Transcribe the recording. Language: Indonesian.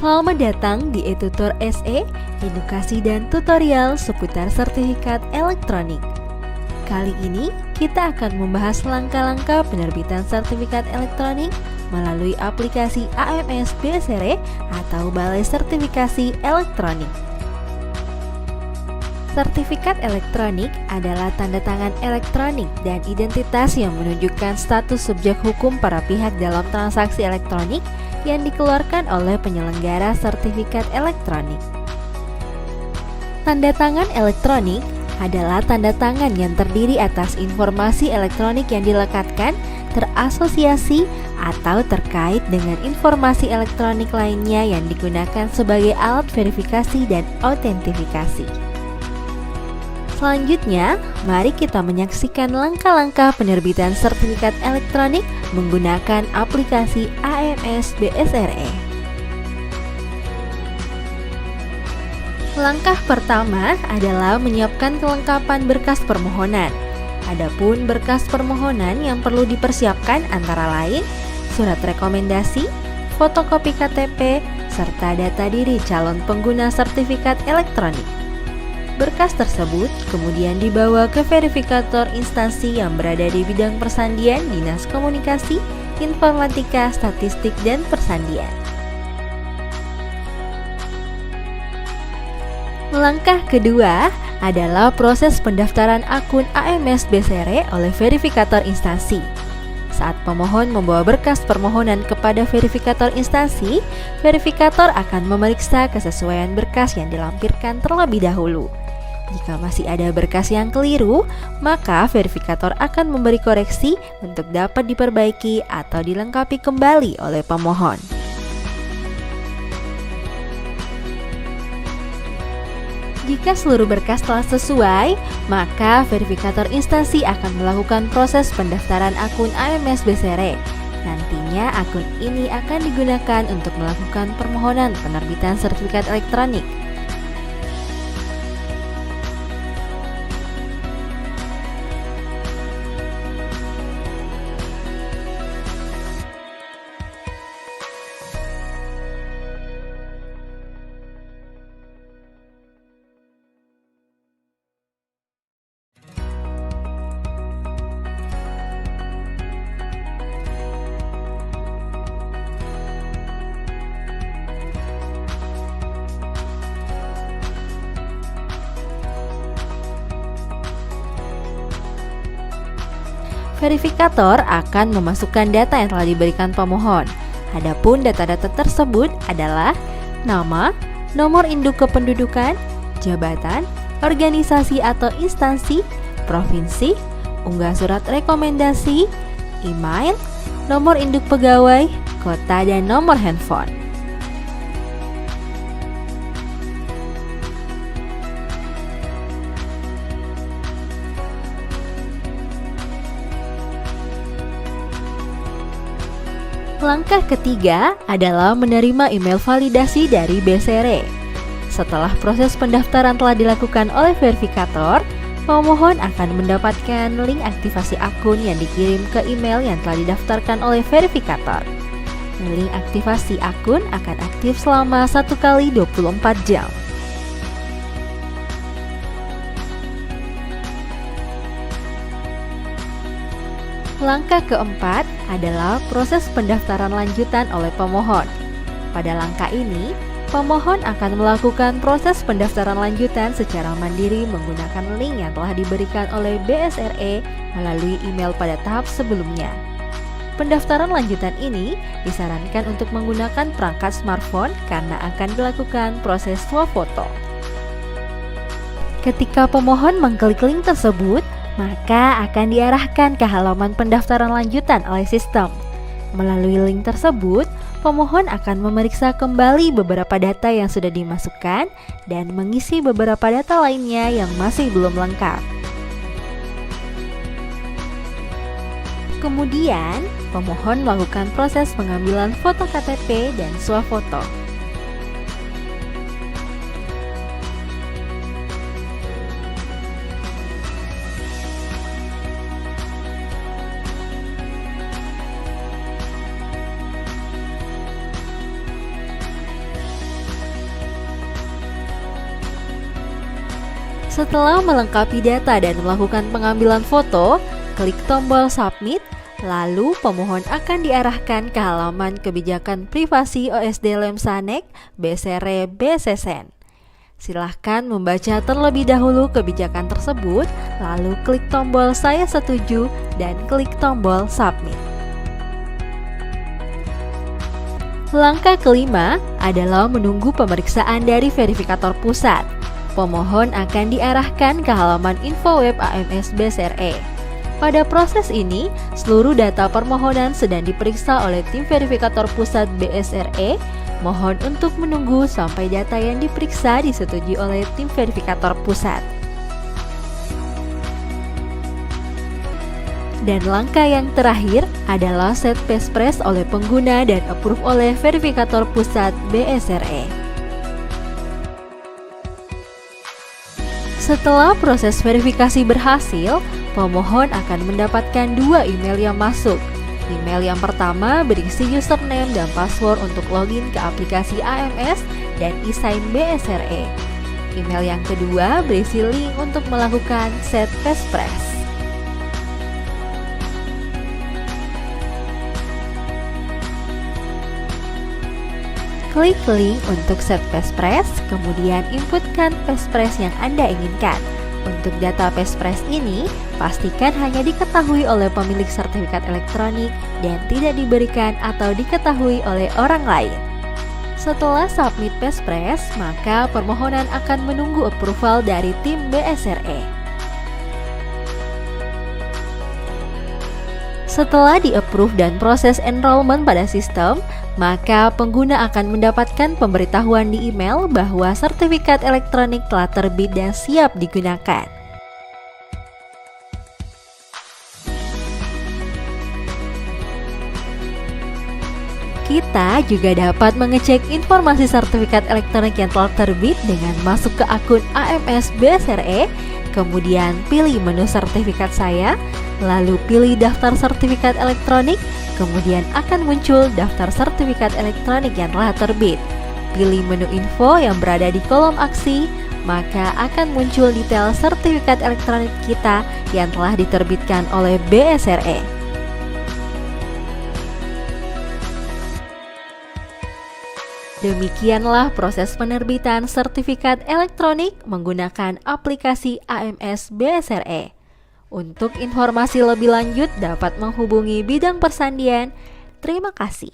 Selamat datang di eTutor SE, edukasi dan tutorial seputar sertifikat elektronik. Kali ini kita akan membahas langkah-langkah penerbitan sertifikat elektronik melalui aplikasi AMS BSR atau Balai Sertifikasi Elektronik. Sertifikat elektronik adalah tanda tangan elektronik dan identitas yang menunjukkan status subjek hukum para pihak dalam transaksi elektronik yang dikeluarkan oleh penyelenggara sertifikat elektronik. Tanda tangan elektronik adalah tanda tangan yang terdiri atas informasi elektronik yang dilekatkan, terasosiasi, atau terkait dengan informasi elektronik lainnya yang digunakan sebagai alat verifikasi dan autentifikasi. Selanjutnya, mari kita menyaksikan langkah-langkah penerbitan sertifikat elektronik menggunakan aplikasi AMS BSR. Langkah pertama adalah menyiapkan kelengkapan berkas permohonan. Adapun berkas permohonan yang perlu dipersiapkan antara lain surat rekomendasi, fotokopi KTP, serta data diri calon pengguna sertifikat elektronik. Berkas tersebut kemudian dibawa ke verifikator instansi yang berada di bidang persandian Dinas Komunikasi, Informatika, Statistik, dan Persandian. Langkah kedua adalah proses pendaftaran akun AMS BSR oleh verifikator instansi. Saat pemohon membawa berkas permohonan kepada verifikator instansi, verifikator akan memeriksa kesesuaian berkas yang dilampirkan terlebih dahulu. Jika masih ada berkas yang keliru, maka verifikator akan memberi koreksi untuk dapat diperbaiki atau dilengkapi kembali oleh pemohon. Jika seluruh berkas telah sesuai, maka verifikator instansi akan melakukan proses pendaftaran akun AMS BSR. Nantinya akun ini akan digunakan untuk melakukan permohonan penerbitan sertifikat elektronik. Verifikator akan memasukkan data yang telah diberikan pemohon. Adapun data-data tersebut adalah nama, nomor induk kependudukan, jabatan, organisasi atau instansi, provinsi, unggah surat rekomendasi, email, nomor induk pegawai, kota, dan nomor handphone. Langkah ketiga adalah menerima email validasi dari BSR. Setelah proses pendaftaran telah dilakukan oleh verifikator, pemohon akan mendapatkan link aktivasi akun yang dikirim ke email yang telah didaftarkan oleh verifikator. Link aktivasi akun akan aktif selama 1 kali 24 jam. Langkah keempat adalah proses pendaftaran lanjutan oleh pemohon. Pada langkah ini, pemohon akan melakukan proses pendaftaran lanjutan secara mandiri menggunakan link yang telah diberikan oleh BSR melalui email pada tahap sebelumnya. Pendaftaran lanjutan ini disarankan untuk menggunakan perangkat smartphone karena akan dilakukan proses swafoto. Ketika pemohon mengklik link tersebut, maka akan diarahkan ke halaman pendaftaran lanjutan oleh sistem. Melalui link tersebut, pemohon akan memeriksa kembali beberapa data yang sudah dimasukkan dan mengisi beberapa data lainnya yang masih belum lengkap. Kemudian, pemohon melakukan proses pengambilan foto KTP dan swafoto. Setelah melengkapi data dan melakukan pengambilan foto, klik tombol Submit, lalu pemohon akan diarahkan ke halaman kebijakan privasi OSD Lemsanek BSR BSSN. Silahkan membaca terlebih dahulu kebijakan tersebut, lalu klik tombol Saya setuju dan klik tombol Submit. Langkah kelima adalah menunggu pemeriksaan dari verifikator pusat. Pemohon akan diarahkan ke halaman info web AMS BSRE. Pada proses ini, seluruh data permohonan sedang diperiksa oleh tim verifikator pusat BSRE. Mohon untuk menunggu sampai data yang diperiksa disetujui oleh tim verifikator pusat. Dan langkah yang terakhir adalah set Pespres oleh pengguna dan approve oleh verifikator pusat BSRE. Setelah proses verifikasi berhasil, pemohon akan mendapatkan 2 email yang masuk. Email yang pertama berisi username dan password untuk login ke aplikasi AMS dan e-sign BSRE. Email yang kedua berisi link untuk melakukan set Pespres. Klik link untuk set Pespres, kemudian inputkan Pespres yang Anda inginkan. Untuk data Pespres ini, pastikan hanya diketahui oleh pemilik sertifikat elektronik dan tidak diberikan atau diketahui oleh orang lain. Setelah submit Pespres, maka permohonan akan menunggu approval dari tim BSRE. Setelah di-approve dan proses enrollment pada sistem, maka pengguna akan mendapatkan pemberitahuan di email bahwa sertifikat elektronik telah terbit dan siap digunakan. Kita juga dapat mengecek informasi sertifikat elektronik yang telah terbit dengan masuk ke akun AMS BSRE, kemudian pilih menu sertifikat saya, lalu pilih daftar sertifikat elektronik, kemudian akan muncul daftar sertifikat elektronik yang telah terbit. Pilih menu info yang berada di kolom aksi, maka akan muncul detail sertifikat elektronik kita yang telah diterbitkan oleh BSRE. Demikianlah proses penerbitan sertifikat elektronik menggunakan aplikasi AMS BSRE. Untuk informasi lebih lanjut dapat menghubungi bidang persandian. Terima kasih.